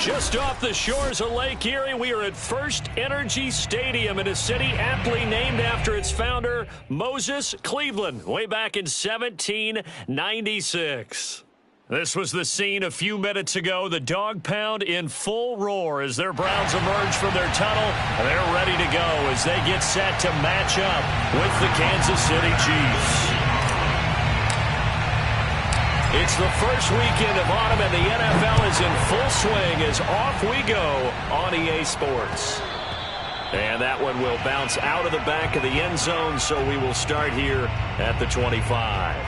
Just off the shores of Lake Erie, we are at First Energy Stadium in a city aptly named after its founder, Moses Cleveland, way back in 1796. This was the scene a few minutes ago. The dog pound in full roar as their Browns emerge from their tunnel. They're ready to go as they get set to match up with the Kansas City Chiefs. It's the first weekend of autumn, and the NFL is in full swing as off we go on EA Sports. And that one will bounce out of the back of the end zone, so we will start here at the 25.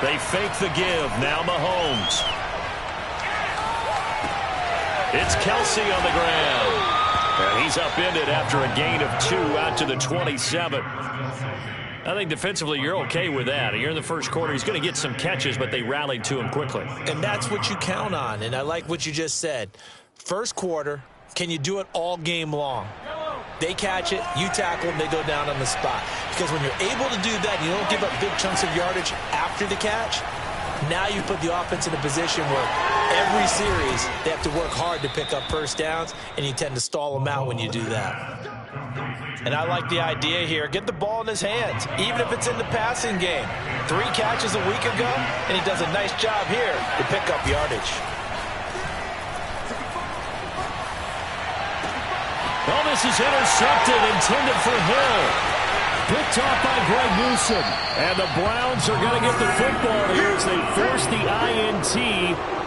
They fake the give. Now Mahomes. It's Kelsey on the ground. And he's upended after a gain of 2 out to the 27. I think defensively you're okay with that. You're in the first quarter. He's going to get some catches, but they rallied to him quickly. And that's what you count on. And I like what you just said. First quarter, can you do it all game long? They catch it, you tackle them, they go down on the spot. Because when you're able to do that, you don't give up big chunks of yardage after the catch, now you put the offense in a position where every series they have to work hard to pick up first downs, and you tend to stall them out when you do that. And I like the idea here. Get the ball in his hands, even if it's in the passing game. 3 catches a week ago, and he does a nice job here to pick up yardage. Oh, this is intercepted, intended for Hill. Picked off by Greg Newsom. And the Browns are going to get the football here as they force the INT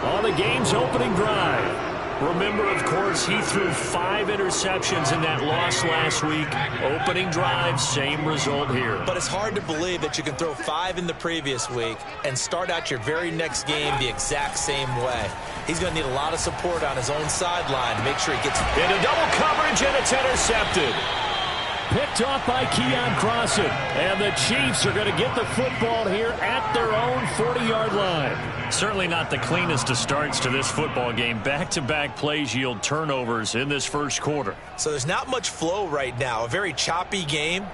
on the game's opening drive. Remember, of course, he threw 5 interceptions in that loss last week. Opening drive, same result here. But it's hard to believe that you can throw 5 in the previous week and start out your very next game the exact same way. He's going to need a lot of support on his own sideline to make sure he gets into double coverage, and it's intercepted. Picked off by Keon Crossan. And the Chiefs are going to get the football here at their own 40-yard line. Certainly not the cleanest of starts to this football game. Back-to-back plays yield turnovers in this first quarter. So there's not much flow right now. A very choppy game.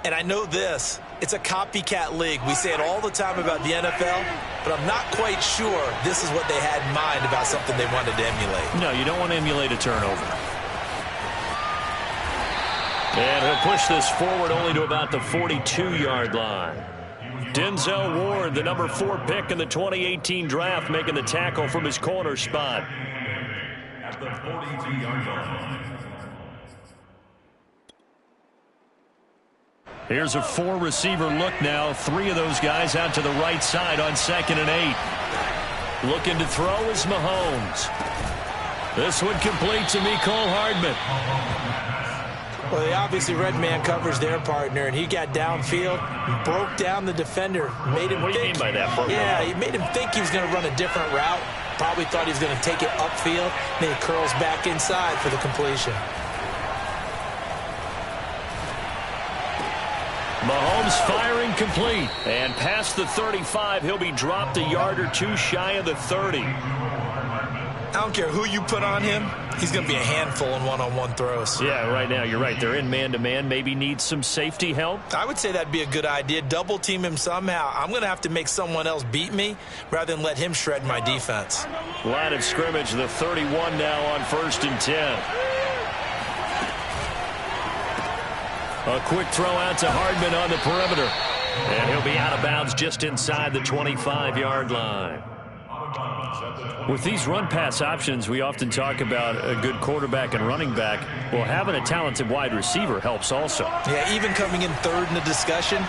And I know this. It's a copycat league. We say it all the time about the NFL, but I'm not quite sure this is what they had in mind about something they wanted to emulate. No, you don't want to emulate a turnover. And he'll push this forward only to about the 42-yard line. Denzel Ward, the number 4 pick in the 2018 draft, making the tackle from his corner spot. At the 42-yard line. Here's a 4-receiver look now. 3 of those guys out to the right side on 2nd and 8. Looking to throw is Mahomes. This one complete to Mecole Hardman. Well, they obviously read man coverage their partner, and he got downfield, broke down the defender, made him think. What do you mean by that? Yeah, he made him think he was going to run a different route. Probably thought he was going to take it upfield. Then he curls back inside for the completion. Mahomes firing complete. And past the 35, he'll be dropped a yard or 2 shy of the 30. I don't care who you put on him. He's going to be a handful in one-on-one throws. Yeah, right now, you're right. They're in man-to-man. Maybe needs some safety help. I would say that'd be a good idea. Double team him somehow. I'm going to have to make someone else beat me rather than let him shred my defense. Line of scrimmage, the 31 now on 1st and 10. A quick throw out to Hardman on the perimeter. And he'll be out of bounds just inside the 25-yard line. With these run-pass options, we often talk about a good quarterback and running back. Well, having a talented wide receiver helps also. Yeah, even coming in 3rd in the discussion,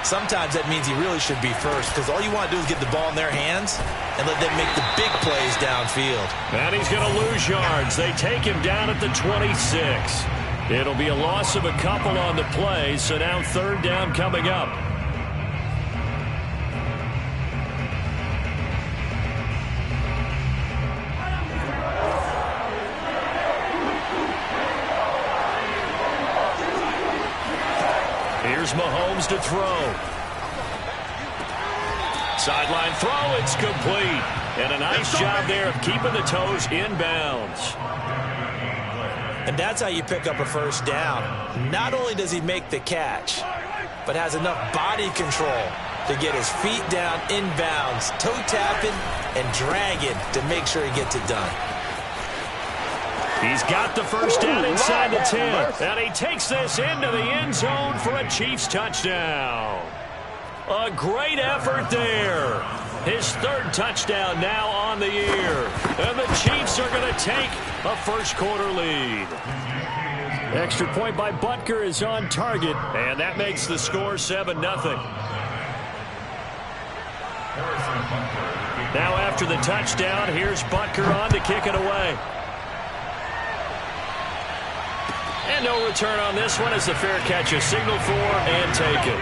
sometimes that means he really should be first, because all you want to do is get the ball in their hands and let them make the big plays downfield. And he's going to lose yards. They take him down at the 26. It'll be a loss of a couple on the play, so now 3rd down coming up. Here's Mahomes to throw. Sideline throw, it's complete. And a nice job there of keeping the toes inbounds. And that's how you pick up a first down. Not only does he make the catch, but has enough body control to get his feet down inbounds, toe tapping and dragging to make sure he gets it done. He's got the first down inside the 10. And he takes this into the end zone for a Chiefs touchdown. A great effort there. His third touchdown now on the year. And the Chiefs are going to take a first-quarter lead. Extra point by Butker is on target, and that makes the score 7-0. Now after the touchdown, here's Butker on to kick it away. And no return on this one as the fair catch is signaled for and taken.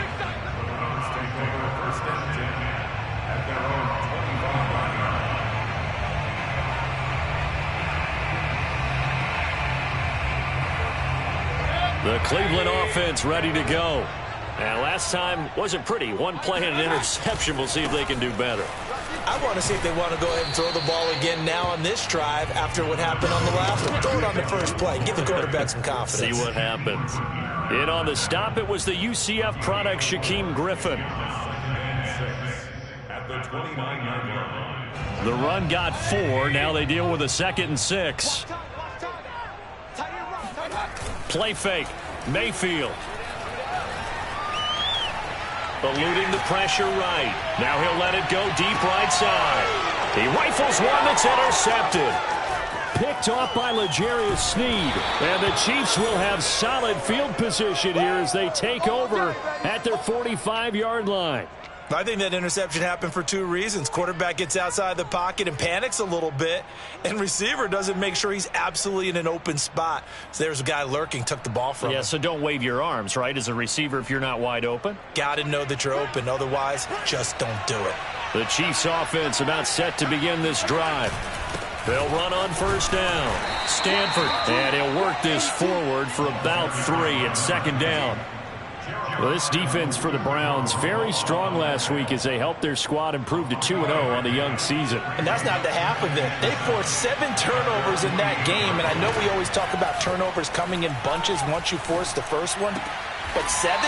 The Cleveland offense ready to go. And last time wasn't pretty. One play and an interception. We'll see if they can do better. I want to see if they want to go ahead and throw the ball again now on this drive after what happened on the last one. Throw it on the first play. Give the quarterback some confidence. See what happens. In on the stop, it was the UCF product, Shaquem Griffin. The run got 4. Now they deal with a 2nd and 6. Play fake. Mayfield. Eluding the pressure right. Now he'll let it go deep right side. He rifles one that's intercepted. Picked off by L'Jarius Sneed. And the Chiefs will have solid field position here as they take over at their 45-yard line. I think that interception happened for 2 reasons. Quarterback gets outside the pocket and panics a little bit, and receiver doesn't make sure he's absolutely in an open spot. So there's a guy lurking, took the ball from him. Yeah, so don't wave your arms, right, as a receiver if you're not wide open. Got to know that you're open. Otherwise, just don't do it. The Chiefs offense about set to begin this drive. They'll run on first down. Stanford, and he'll work this forward for about 3. It's 2nd down. Well, this defense for the Browns, very strong last week as they helped their squad improve to 2-0 on the young season. And that's not the half of it. They forced 7 turnovers in that game, and I know we always talk about turnovers coming in bunches once you force the first one, but 7?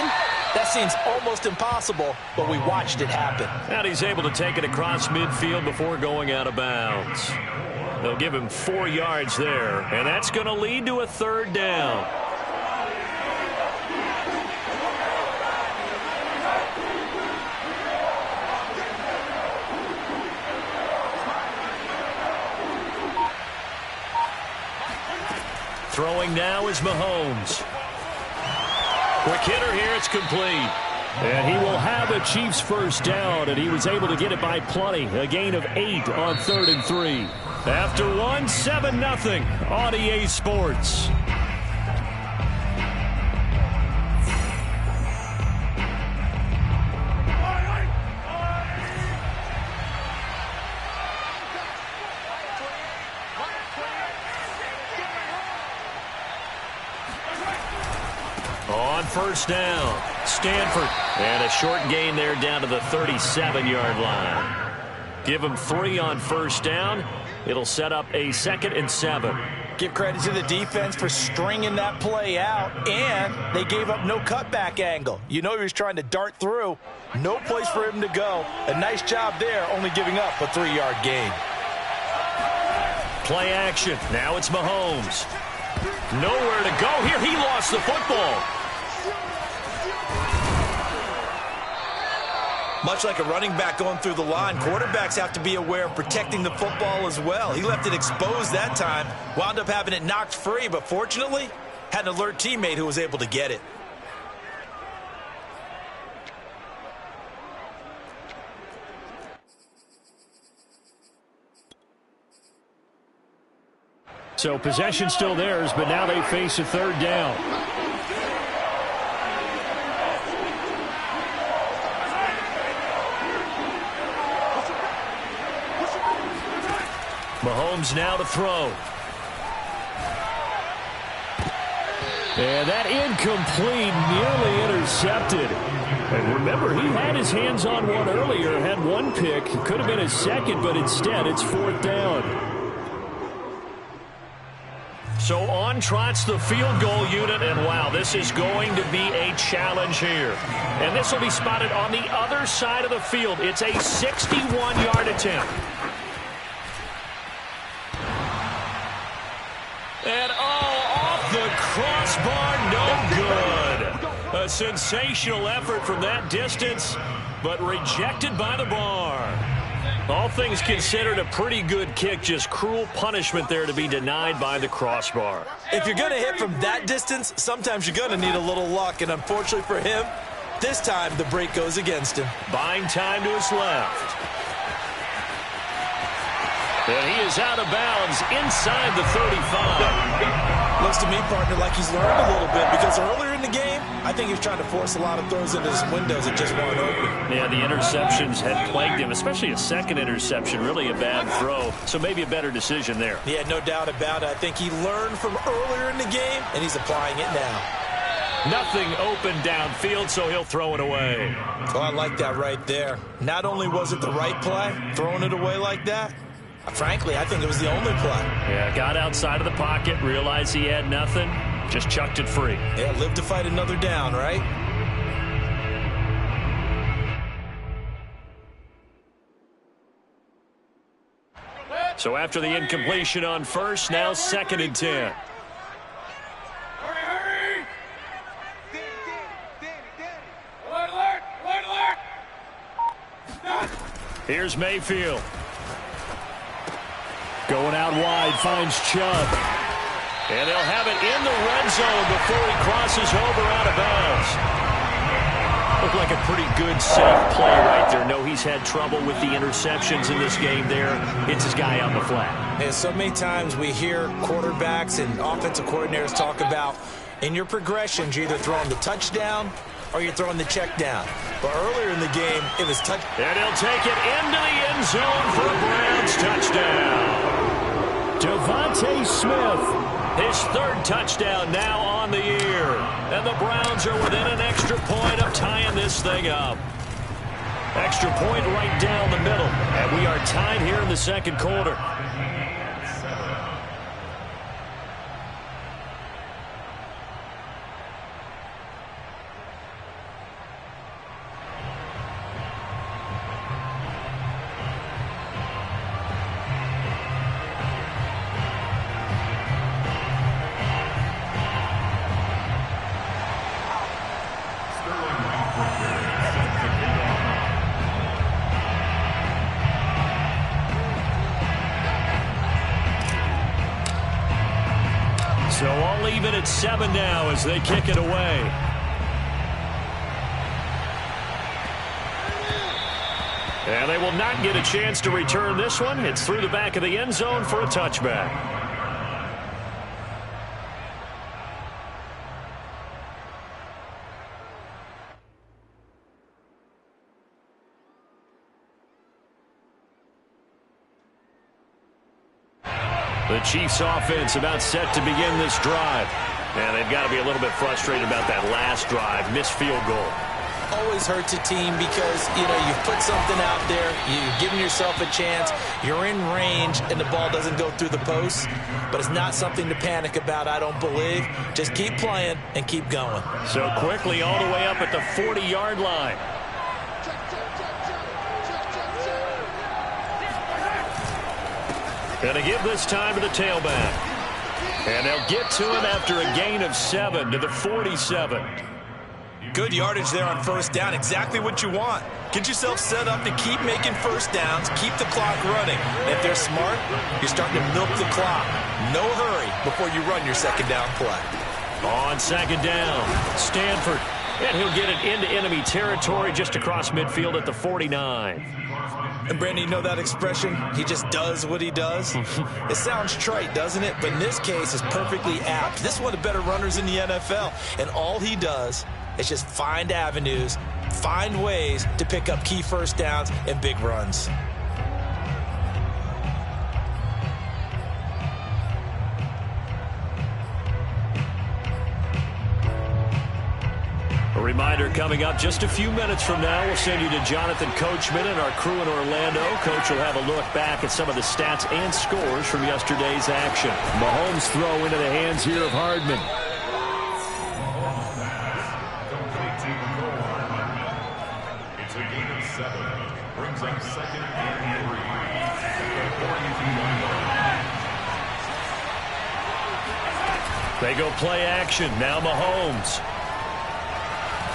That seems almost impossible, but we watched it happen. And he's able to take it across midfield before going out of bounds. They'll give him 4 yards there, and that's going to lead to a 3rd down. Throwing now is Mahomes. Quick hitter here, it's complete. And he will have a Chiefs first down, and he was able to get it by plenty. A gain of 8 on 3rd and 3. After 7-0 on EA Sports. On first down, Stanford. And a short gain there down to the 37-yard line. Give him 3 on first down. It'll set up a 2nd and 7. Give credit to the defense for stringing that play out, and they gave up no cutback angle. You know he was trying to dart through. No place for him to go. A nice job there, only giving up a 3-yard gain. Play action. Now it's Mahomes. Nowhere to go here. He lost the football. Much like a running back going through the line, quarterbacks have to be aware of protecting the football as well. He left it exposed that time, wound up having it knocked free, but fortunately, had an alert teammate who was able to get it. So possession still theirs, but now they face a 3rd down. Mahomes now to throw. And that incomplete, nearly intercepted. And remember, he had his hands on one earlier, had one pick. It could have been his second, but instead it's 4th down. So on trots the field goal unit, and wow, this is going to be a challenge here. And this will be spotted on the other side of the field. It's a 61-yard attempt. And off the crossbar, no good. A sensational effort from that distance, but rejected by the bar. All things considered, a pretty good kick, just cruel punishment there to be denied by the crossbar. If you're going to hit from that distance, sometimes you're going to need a little luck, and unfortunately for him, this time the break goes against him. Buying time to his left. And he is out of bounds inside the 35. Looks to me, partner, like he's learned a little bit, because earlier in the game, I think he was trying to force a lot of throws into his windows that just weren't open. Yeah, the interceptions had plagued him, especially a second interception, really a bad throw. So maybe a better decision there. Yeah, no doubt about it. I think he learned from earlier in the game, and he's applying it now. Nothing open downfield, so he'll throw it away. Oh, I like that right there. Not only was it the right play, throwing it away like that, frankly, I think it was the only play. Yeah, got outside of the pocket, realized he had nothing, just chucked it free. Yeah, live to fight another down, right? So after the incompletion on first, now 2nd and 10. Here's Mayfield. Going out wide, finds Chubb. And they'll have it in the red zone before he crosses over out of bounds. Looked like a pretty good, safe play right there. No, he's had trouble with the interceptions in this game there. It's his guy on the flat. And so many times we hear quarterbacks and offensive coordinators talk about, in your progressions, you're either throwing the touchdown or you're throwing the check down. But earlier in the game, it was touch. And he'll take it into the end zone for a Browns touchdown. Devontae Smith, his 3rd touchdown now on the year. And the Browns are within an extra point of tying this thing up. Extra point right down the middle. And we are tied here in the 2nd quarter. So all even at 7 now as they kick it away. And they will not get a chance to return this one. It's through the back of the end zone for a touchback. The Chiefs offense about set to begin this drive. And they've got to be a little bit frustrated about that last drive. Missed field goal. Always hurts a team because, you've put something out there. You've given yourself a chance. You're in range, and the ball doesn't go through the post. But it's not something to panic about, I don't believe. Just keep playing and keep going. So quickly all the way up at the 40-yard line. Going to give this time to the tailback. And they'll get to him after a gain of 7 to the 47. Good yardage there on first down. Exactly what you want. Get yourself set up to keep making first downs, keep the clock running. And if they're smart, you're starting to milk the clock. No hurry before you run your 2nd down play. On 2nd down, Stanford. And he'll get it into enemy territory just across midfield at the 49. And, Brandon, you know that expression? He just does what he does? It sounds trite, doesn't it? But in this case, it's perfectly apt. This is one of the better runners in the NFL. And all he does is just find avenues, find ways to pick up key first downs and big runs. reminder coming up just a few minutes from now, we'll send you to Jonathan Coachman and our crew in Orlando. Coach will have a look back at some of the stats and scores from yesterday's action. Mahomes throw into the hands here of Hardman. It's a gain of 7. Brings up second and 3. They go play action. Now Mahomes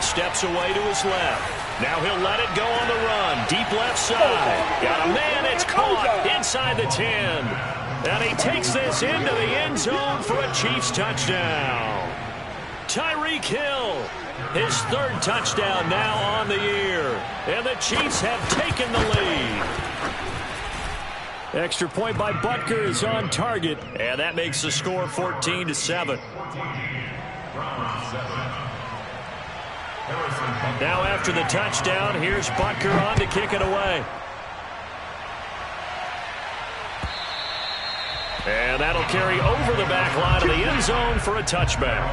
steps away to his left. Now he'll let it go on the run. Deep left side. Got a man. It's caught inside the 10. And he takes this into the end zone for a Chiefs touchdown. Tyreek Hill, his 3rd touchdown now on the year. And the Chiefs have taken the lead. Extra point by Butker is on target. And that makes the score 14-7. Now after the touchdown, here's Butker on to kick it away. And that'll carry over the back line of the end zone for a touchback.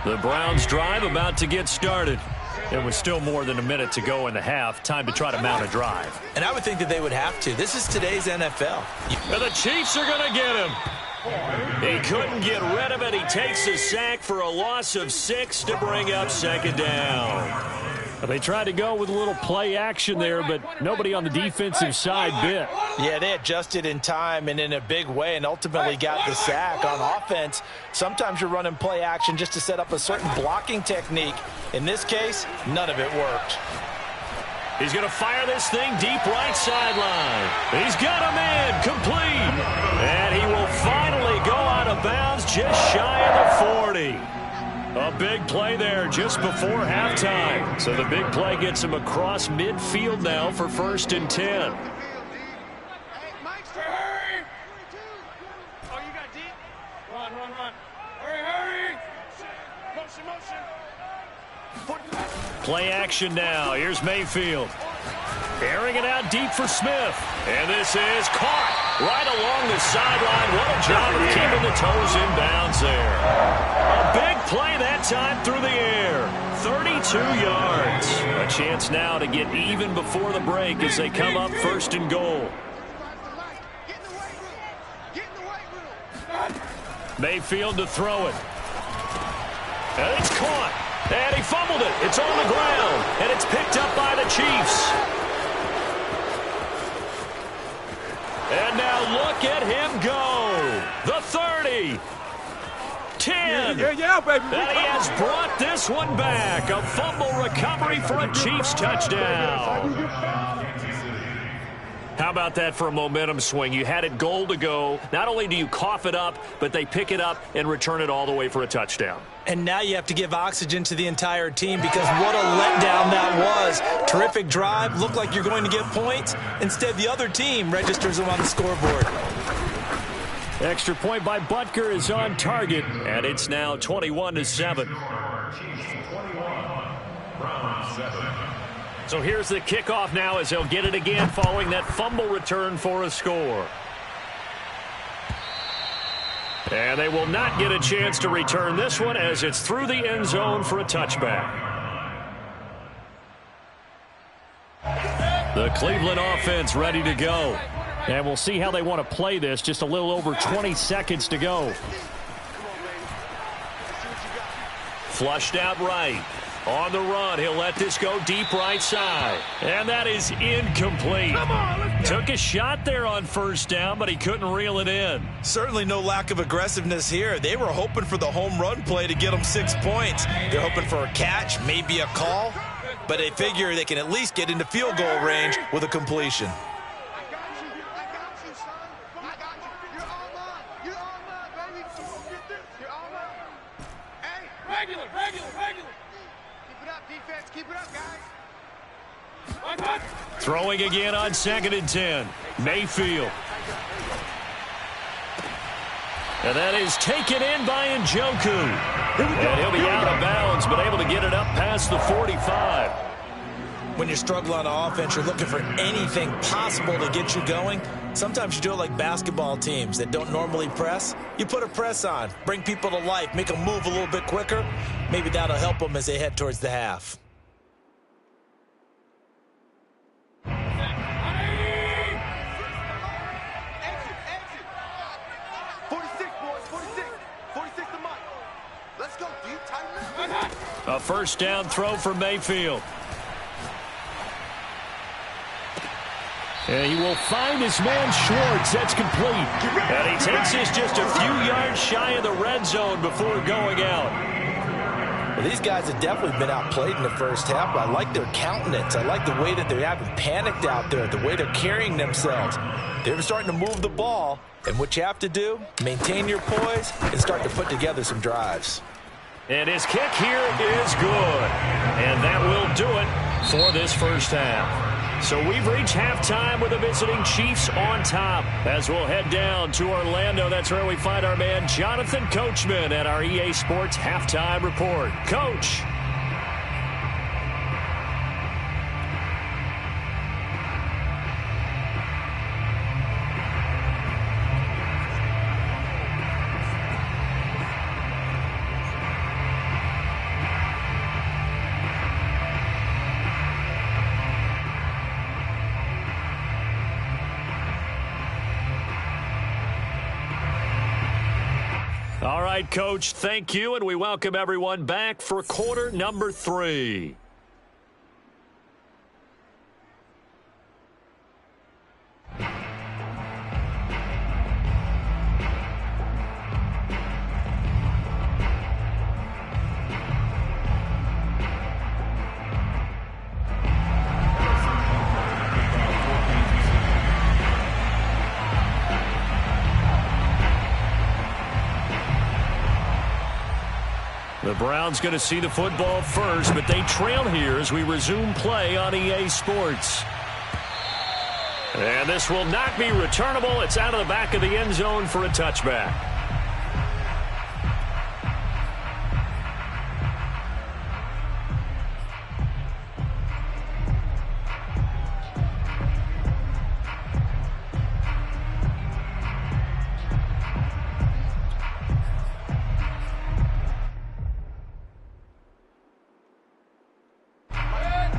The Browns drive about to get started. There was still more than a minute to go in the half. Time to try to mount a drive. And I would think that they would have to. This is today's NFL. And the Chiefs are going to get him. He couldn't get rid of it. He takes a sack for a loss of 6 to bring up 2nd down. They tried to go with a little play action there, but nobody on the defensive side bit. Yeah, they adjusted in time and in a big way and ultimately got the sack. On offense, sometimes you're running play action just to set up a certain blocking technique. In this case, none of it worked. He's going to fire this thing deep right sideline. He's got a man complete. And he will finally go out of bounds just shy of the 40. A big play there just before halftime. So the big play gets him across midfield now for 1st and 10. Play action now. Here's Mayfield. Airing it out deep for Smith. And this is caught right along the sideline. What a job of keeping the toes in bounds there. A big play that time through the air. 32 yards. A chance now to get even before the break as they come up 1st and goal. Mayfield to throw it. And it's caught. And he fumbled it. It's on the ground. And it's picked up by the Chiefs. And now look at him go. The 30. 10. Yeah, baby. And he has brought this one back. A fumble recovery for a Chiefs touchdown. How about that for a momentum swing? You had it goal to go. Not only do you cough it up, but they pick it up and return it all the way for a touchdown. And now you have to give oxygen to the entire team because what a letdown that was. Terrific drive. Looked like you're going to get points. Instead, the other team registers them on the scoreboard. Extra point by Butker is on target, and it's now 21-7. So here's the kickoff now as they'll get it again following that fumble return for a score. And they will not get a chance to return this one as it's through the end zone for a touchback. The Cleveland offense ready to go. And we'll see how they want to play this. Just a little over 20 seconds to go. Flushed out right. On the run, he'll let this go deep right side. And that is incomplete. Took a shot there on 1st down, but he couldn't reel it in. Certainly no lack of aggressiveness here. They were hoping for the home run play to get them 6 points. They're hoping for a catch, maybe a call, but they figure they can at least get into field goal range with a completion. Throwing again on 2nd and 10. Mayfield. And that is taken in by Njoku. And he'll be out of bounds, but able to get it up past the 45. When you're struggling on offense, you're looking for anything possible to get you going. Sometimes you do it like basketball teams that don't normally press. You put a press on, bring people to life, make them move a little bit quicker. Maybe that'll help them as they head towards the half. A first down throw for Mayfield. And he will find his man Schwartz. That's complete. And he takes this just a few yards shy of the red zone before going out. Well, these guys have definitely been outplayed in the first half, but I like their countenance. I like the way that they haven't panicked out there, the way they're carrying themselves. They're starting to move the ball, and what you have to do, maintain your poise and start to put together some drives. And his kick here is good. And that will do it for this first half. So we've reached halftime with the visiting Chiefs on top. As we'll head down to Orlando, that's where we find our man Jonathan Coachman at our EA Sports Halftime Report. Coach. All right, Coach, thank you, and we welcome everyone back for quarter number 3. The Browns going to see the football first, but they trail here as we resume play on EA Sports. And this will not be returnable. It's out of the back of the end zone for a touchback.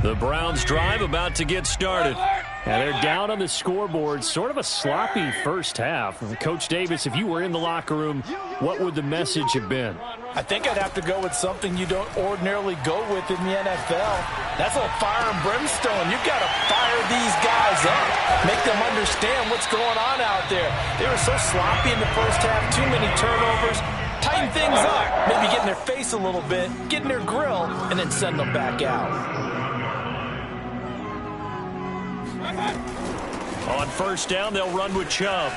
The Browns drive about to get started. And they're down on the scoreboard. Sort of a sloppy first half. Coach Davis, if you were in the locker room, what would the message have been? I think I'd have to go with something you don't ordinarily go with in the NFL. That's a little fire and brimstone. You've got to fire these guys up. Make them understand what's going on out there. They were so sloppy in the first half. Too many turnovers. Tighten things up. Maybe get in their face a little bit. Get in their grill. And then send them back out. On first down, they'll run with Chubb.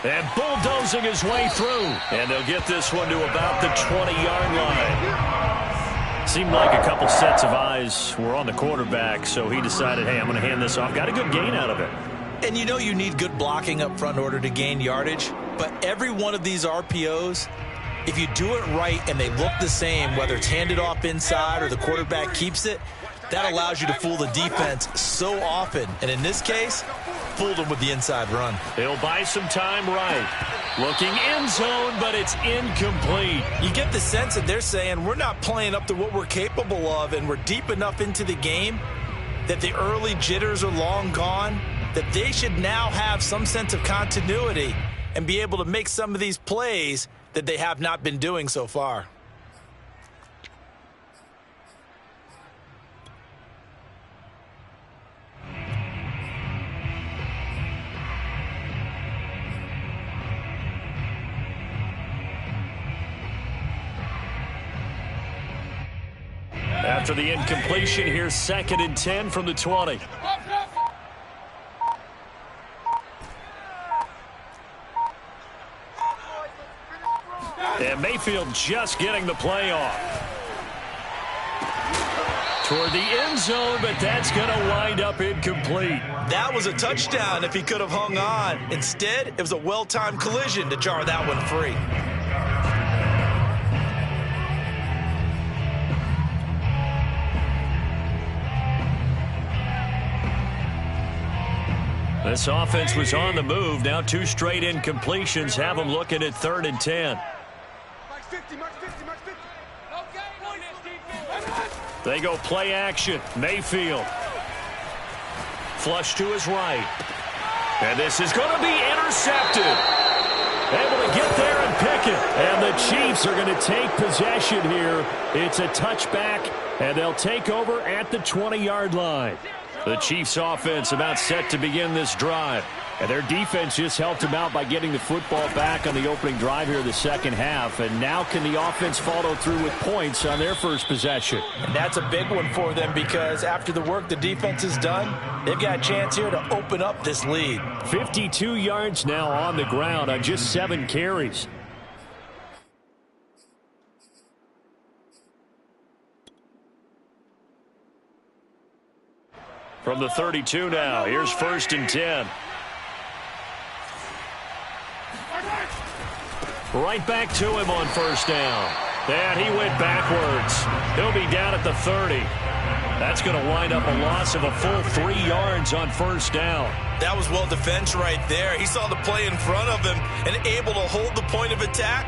And bulldozing his way through. And they'll get this one to about the 20-yard line. Seemed like a couple sets of eyes were on the quarterback, so he decided, hey, I'm going to hand this off. Got a good gain out of it. And you know you need good blocking up front in order to gain yardage. But every one of these RPOs, if you do it right and they look the same, whether it's handed off inside or the quarterback keeps it, that allows you to fool the defense so often. And in this case, fooled them with the inside run. He'll buy some time right. Looking end zone, but it's incomplete. You get the sense that they're saying we're not playing up to what we're capable of, and we're deep enough into the game that the early jitters are long gone, that they should now have some sense of continuity and be able to make some of these plays that they have not been doing so far. After the incompletion, here's 2nd and 10 from the 20. And Mayfield just getting the play off. Toward the end zone, but that's going to wind up incomplete. That was a touchdown if he could have hung on. Instead, it was a well-timed collision to jar that one free. This offense was on the move. Now 2 straight incompletions have them looking at 3rd and 10. They go play action. Mayfield. Flush to his right. And this is going to be intercepted. Able to get there and pick it. And the Chiefs are going to take possession here. It's a touchback, and they'll take over at the 20-yard line. The Chiefs offense about set to begin this drive. And their defense just helped them out by getting the football back on the opening drive here in the second half. And now can the offense follow through with points on their first possession? And that's a big one for them because after the work the defense has done, they've got a chance here to open up this lead. 52 yards now on the ground on just 7 carries. From the 32 now, here's 1st and 10. Right back to him on 1st down. And he went backwards. He'll be down at the 30. That's going to wind up a loss of a full 3 yards on 1st down. That was well defense right there. He saw the play in front of him and able to hold the point of attack.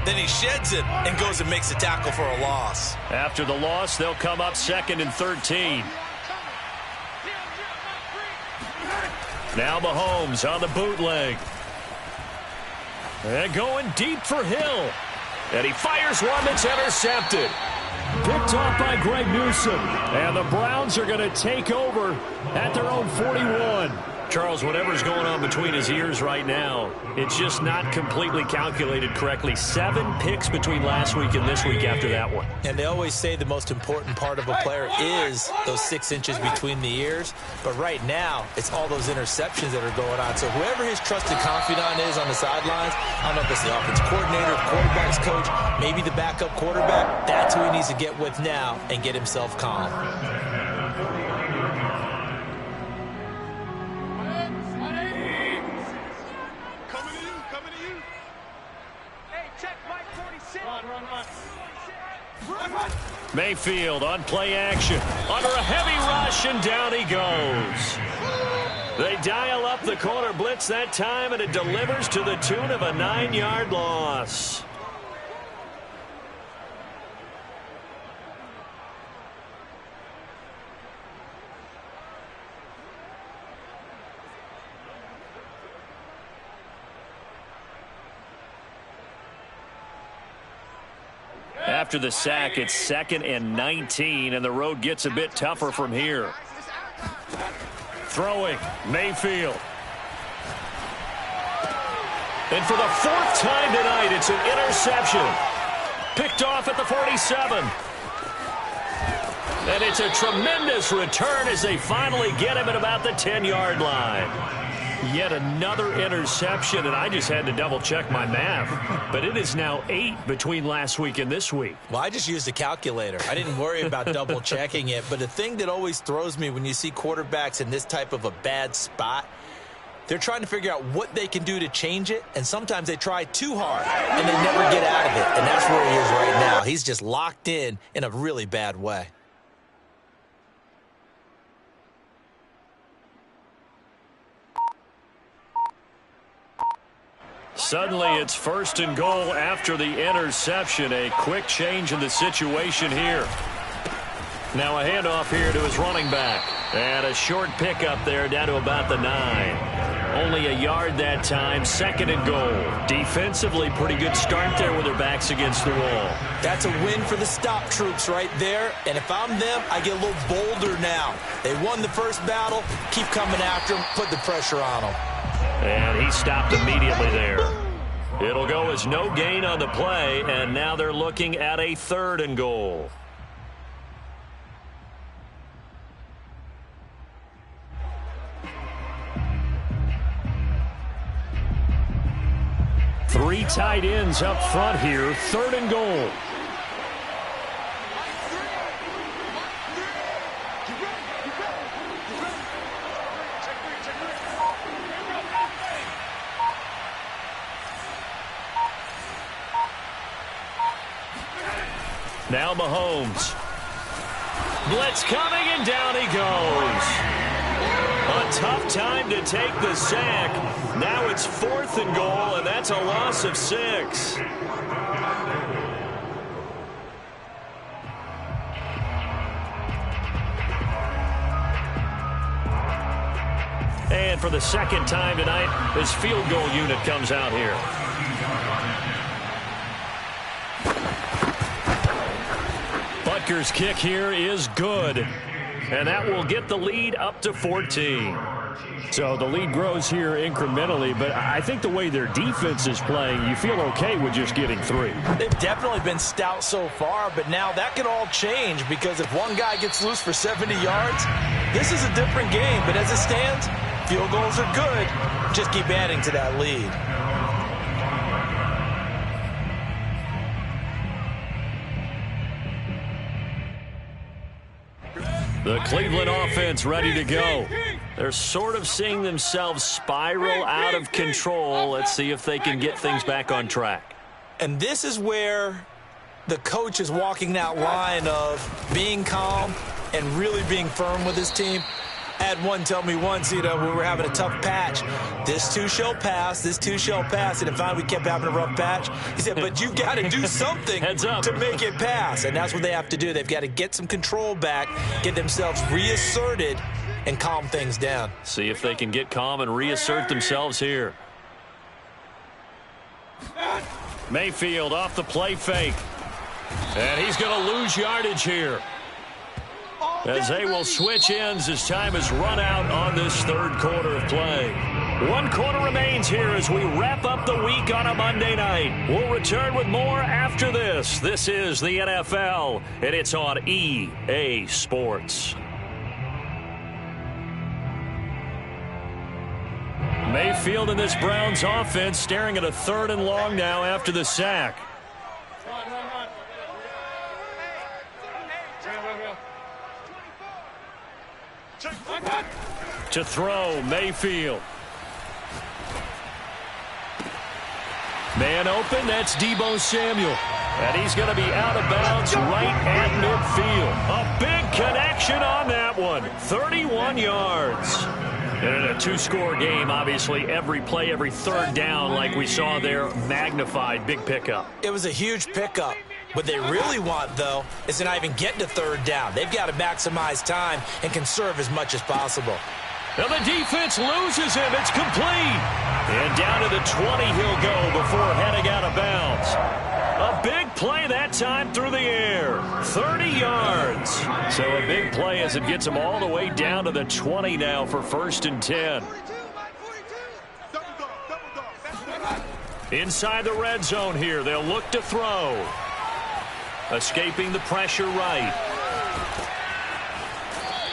Then he sheds it and goes and makes a tackle for a loss. After the loss, they'll come up 2nd and 13. Now Mahomes on the bootleg. And going deep for Hill. And he fires one that's intercepted. Picked off by Greg Newsome. And the Browns are going to take over at their own 41. Charles, whatever's going on between his ears right now, it's just not completely calculated correctly. 7 picks between last week and this week after that one. And they always say the most important part of a player is those 6 inches between the ears. But right now, it's all those interceptions that are going on. So whoever his trusted confidant is on the sidelines, I don't know if it's the offense coordinator, the quarterback's coach, maybe the backup quarterback, that's who he needs to get with now and get himself calm. Mayfield on play action. Under a heavy rush, and down he goes. They dial up the corner blitz that time, and it delivers to the tune of a 9-yard loss. After the sack, it's 2nd and 19, and the road gets a bit tougher from here. Throwing, Mayfield. And for the 4th time tonight, it's an interception. Picked off at the 47. And it's a tremendous return as they finally get him at about the 10-yard line. Yet another interception, and I just had to double-check my math. But it is now 8 between last week and this week. Well, I just used a calculator. I didn't worry about double-checking it. But the thing that always throws me when you see quarterbacks in this type of a bad spot, they're trying to figure out what they can do to change it, and sometimes they try too hard, and they never get out of it. And that's where he is right now. He's just locked in a really bad way. Suddenly, it's 1st and goal after the interception. A quick change in the situation here. Now a handoff here to his running back. And a short pickup there down to about the 9. Only a yard that time, 2nd and goal. Defensively, pretty good start there with their backs against the wall. That's a win for the stop troops right there. And if I'm them, I get a little bolder now. They won the first battle. Keep coming after them. Put the pressure on them. And he stopped immediately there. It'll go as no gain on the play, and now they're looking at a 3rd and goal. Three tight ends up front here, 3rd and goal. Now Mahomes. Blitz coming, and down he goes. A tough time to take the sack. Now it's 4th and goal, and that's a loss of 6. And for the second time tonight, this field goal unit comes out here. Butker's kick here is good. And that will get the lead up to 14. So the lead grows here incrementally, but I think the way their defense is playing, you feel okay with just getting 3. They've definitely been stout so far, but now that could all change because if one guy gets loose for 70 yards, this is a different game. But as it stands, field goals are good. Just keep adding to that lead. The Cleveland offense ready to go. They're sort of seeing themselves spiral out of control. Let's see if they can get things back on track. And this is where the coach is walking that line of being calm and really being firm with his team. I had one tell me once, when we were having a tough patch, this too shall pass, this too shall pass. And finally we kept having a rough patch. He said, but you've got to do something to make it pass. And that's what they have to do. They've got to get some control back, get themselves reasserted, and calm things down. See if they can get calm and reassert themselves here. Mayfield off the play fake. And he's going to lose yardage here, as they will switch ends as time has run out on this third quarter of play. 1 quarter remains here as we wrap up the week on a Monday night. We'll return with more after this. This is the NFL, and it's on EA Sports. Mayfield in this Browns offense staring at a 3rd and long now after the sack. To throw, Mayfield. Man open, that's Deebo Samuel. And he's going to be out of bounds right at midfield. A big connection on that one. 31 yards. And in a 2-score game, obviously, every play, every 3rd down, like we saw there, magnified. Big pickup. It was a huge pickup. What they really want, though, is to not even get to 3rd down. They've got to maximize time and conserve as much as possible. Now the defense loses him. It's complete. And down to the 20 he'll go before heading out of bounds. A big play that time through the air. 30 yards. So a big play as it gets him all the way down to the 20 now for 1st and 10. Inside the red zone here. They'll look to throw. Escaping the pressure right.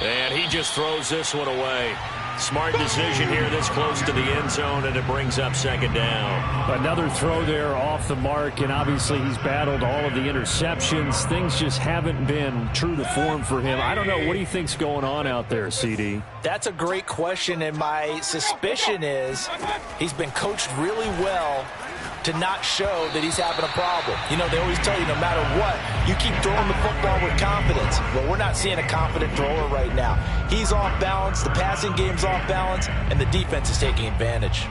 And he just throws this one away. Smart decision here this close to the end zone, and it brings up 2nd down. Another throw there off the mark, and obviously he's battled all of the interceptions. Things just haven't been true to form for him. I don't know. What do you think's going on out there, CD? That's a great question, and my suspicion is he's been coached really well to not show that he's having a problem. You know, they always tell you no matter what, you keep throwing the football with confidence. Well, we're not seeing a confident thrower right now. He's off balance, the passing game's off balance, and the defense is taking advantage.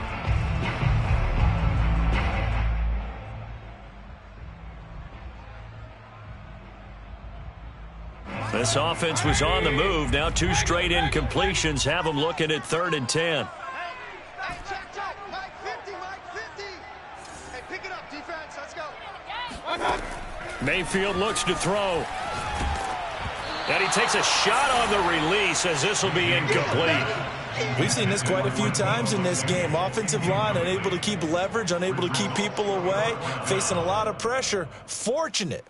This offense was on the move. Now 2 straight incompletions have them looking at 3rd and 10. Mayfield looks to throw. And he takes a shot on the release as this will be incomplete. We've seen this quite a few times in this game. Offensive line unable to keep leverage, unable to keep people away, facing a lot of pressure. Fortunate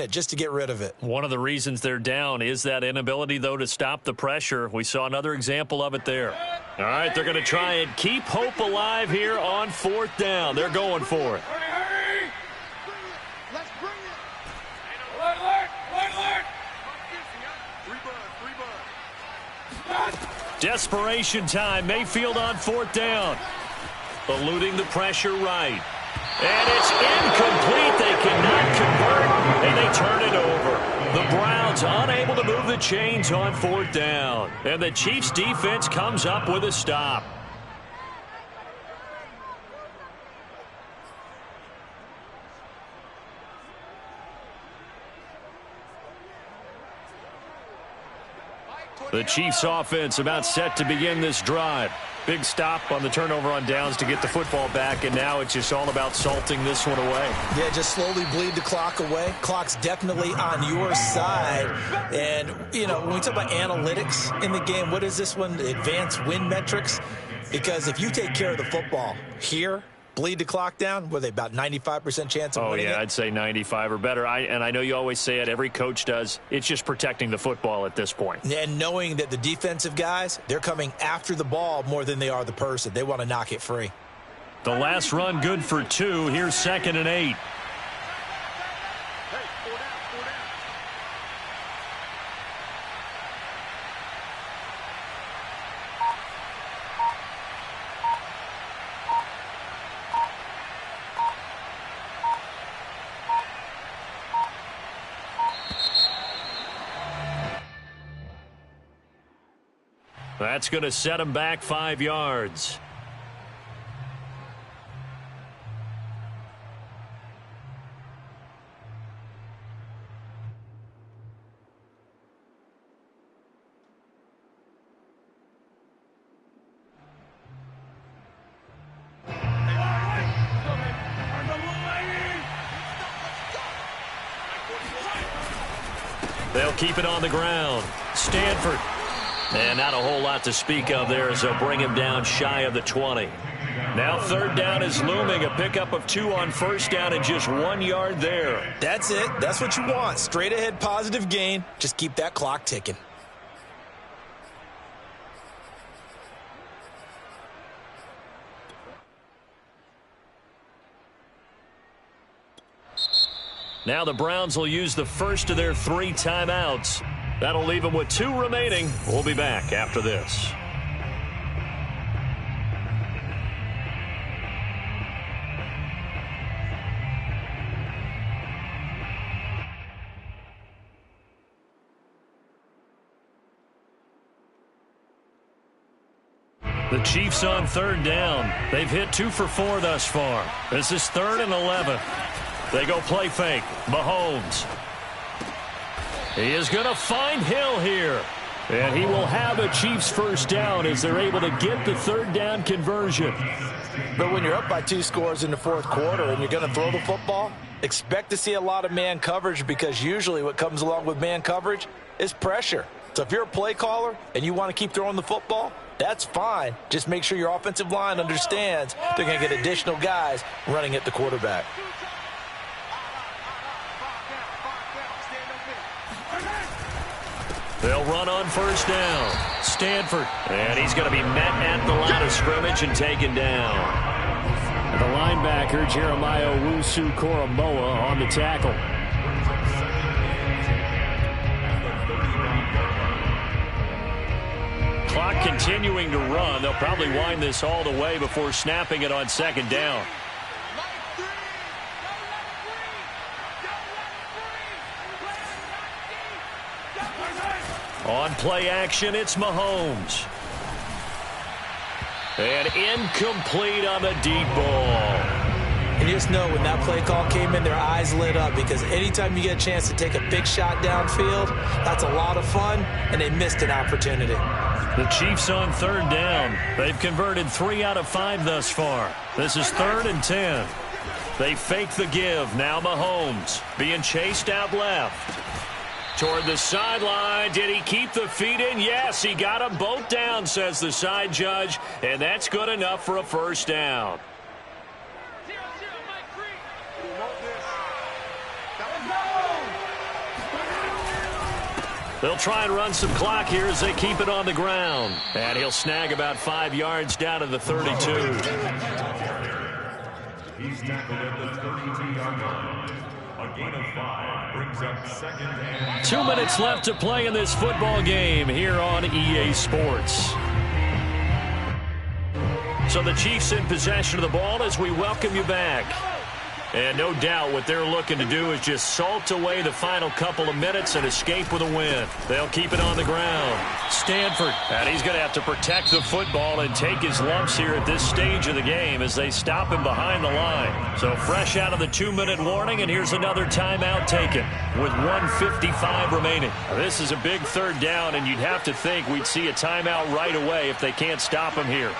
just to get rid of it. One of the reasons they're down is that inability, though, to stop the pressure. We saw another example of it there. All right, they're going to try and keep hope alive here on 4th down. They're going for it. Desperation time. Mayfield on 4th down. Eluding the pressure right. And it's incomplete. They cannot convert, and they turn it over. The Browns unable to move the chains on 4th down. And the Chiefs defense comes up with a stop. The Chiefs offense about set to begin this drive. Big stop on the turnover on downs to get the football back, and now it's just all about salting this one away. Yeah, just slowly bleed the clock away. Clock's definitely on your side. And, you know, when we talk about analytics in the game, what is this one? Advanced win metrics? Because if you take care of the football here, bleed the clock down, were they about 95% chance of winning it? I'd say 95 or better. And I know you always say it, every coach does. It's just protecting the football at this point. And knowing that the defensive guys, they're coming after the ball more than they are the person. They want to knock it free. The last run good for 2. Here's 2nd and 8. That's going to set him back 5 yards. They'll keep it on the ground. Stanford. And not a whole lot to speak of there as they'll bring him down shy of the 20. Now 3rd down is looming. A pickup of 2 on 1st down and just 1 yard there. That's it. That's what you want. Straight ahead positive gain. Just keep that clock ticking. Now the Browns will use the first of their 3 timeouts. That'll leave them with 2 remaining. We'll be back after this. The Chiefs on 3rd down. They've hit 2 for 4 thus far. This is 3rd and 11. They go play fake. Mahomes. He is going to find Hill here. And he will have a Chiefs 1st down as they're able to get the 3rd down conversion. But when you're up by 2 scores in the 4th quarter and you're going to throw the football, expect to see a lot of man coverage, because usually what comes along with man coverage is pressure. So if you're a play caller and you want to keep throwing the football, that's fine. Just make sure your offensive line understands they're going to get additional guys running at the quarterback. They'll run on 1st down. Stanford. And he's going to be met at the line of scrimmage and taken down. The linebacker, Jeremiah Owusu-Koramoah, on the tackle. Clock continuing to run. They'll probably wind this all the way before snapping it on 2nd down. On play action, it's Mahomes. And incomplete on the deep ball. And you just know when that play call came in, their eyes lit up, because anytime you get a chance to take a big shot downfield, that's a lot of fun, and they missed an opportunity. The Chiefs on 3rd down. They've converted 3 out of 5 thus far. This is 3rd and 10. They fake the give. Now Mahomes being chased out left. Toward the sideline. Did he keep the feet in? Yes, he got them both down, says the side judge. And that's good enough for a 1st down. They'll try and run some clock here as they keep it on the ground. And he'll snag about 5 yards down to the 32. He's tackled at the 32-yard line. A gain of 5 brings up 2nd and 2 minutes left to play in this football game here on EA Sports. So the Chiefs in possession of the ball as we welcome you back. And no doubt what they're looking to do is just salt away the final couple of minutes and escape with a win. They'll keep it on the ground. Stanford, and he's going to have to protect the football and take his lumps here at this stage of the game as they stop him behind the line. So fresh out of the 2-minute warning, and here's another timeout taken with 1:55 remaining. Now, this is a big third down, and you'd have to think we'd see a timeout right away if they can't stop him here.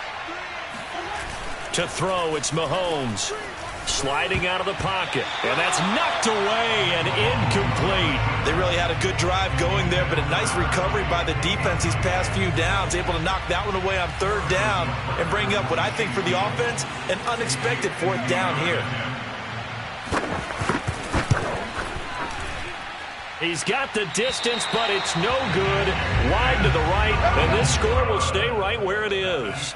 To throw, it's Mahomes. Sliding out of the pocket, and that's knocked away and incomplete. They really had a good drive going there, but a nice recovery by the defense these past few downs, able to knock that one away on third down and bring up what I think for the offense, an unexpected fourth down here. He's got the distance, but it's no good. Wide to the right, and this score will stay right where it is.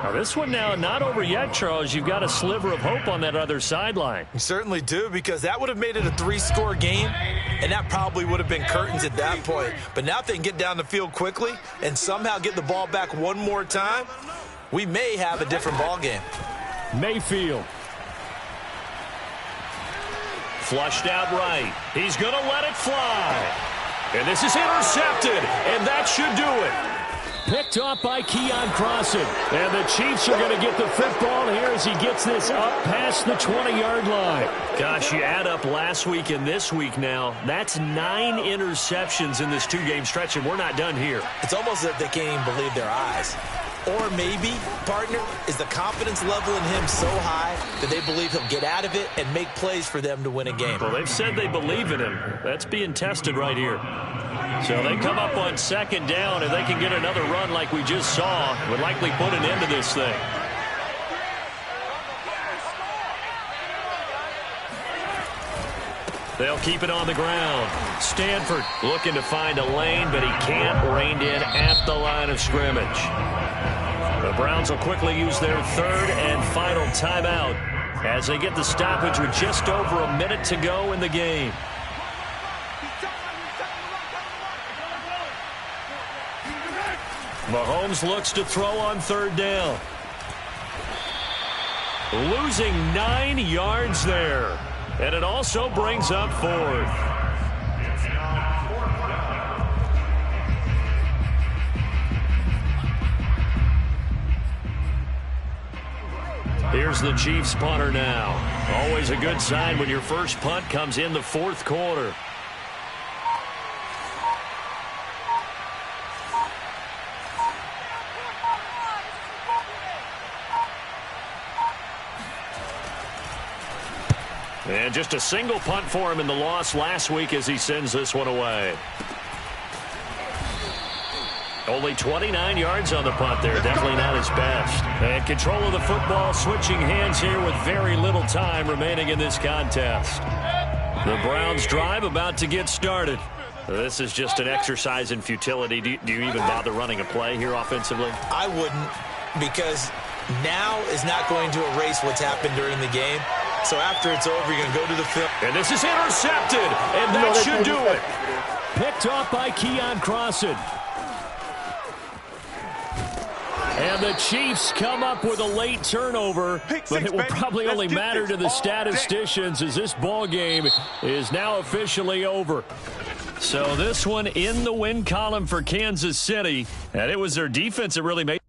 Now, this one now not over yet, Charles. You've got a sliver of hope on that other sideline. You certainly do, because that would have made it a 3-score game, and that probably would have been curtains at that point. But now if they can get down the field quickly and somehow get the ball back one more time, we may have a different ball game. Mayfield. Flushed out right. He's going to let it fly. And this is intercepted, and that should do it. Picked off by Keon Crossan. And the Chiefs are going to get the football here as he gets this up past the 20-yard line. Gosh, you add up last week and this week now. That's 9 interceptions in this 2-game stretch, and we're not done here. It's almost as if they can't even believe their eyes. Or maybe, partner, is the confidence level in him so high that they believe he'll get out of it and make plays for them to win a game. Well, they've said they believe in him. That's being tested right here. So they come up on second down, and they can get another run like we just saw. Would likely put an end to this thing. They'll keep it on the ground. Stanford looking to find a lane, but he can't. Reined in at the line of scrimmage. The Browns will quickly use their third and final timeout as they get the stoppage with just over a minute to go in the game. Mahomes looks to throw on third down. Losing 9 yards there. And it also brings up fourth. Here's the Chiefs punter now. Always a good sign when your first punt comes in the fourth quarter. And just a single punt for him in the loss last week as he sends this one away. Only 29 yards on the punt there. Definitely not his best. And control of the football, switching hands here with very little time remaining in this contest. The Browns drive about to get started. This is just an exercise in futility. Do you even bother running a play here offensively? I wouldn't, because now is not going to erase what's happened during the game. So after it's over, you're going to go to the field. And this is intercepted, and that should do it. Picked off by Keon Crossan. And the Chiefs come up with a late turnover, but it will probably only matter to the statisticians as this ball game is now officially over. So this one in the win column for Kansas City, and it was their defense that really made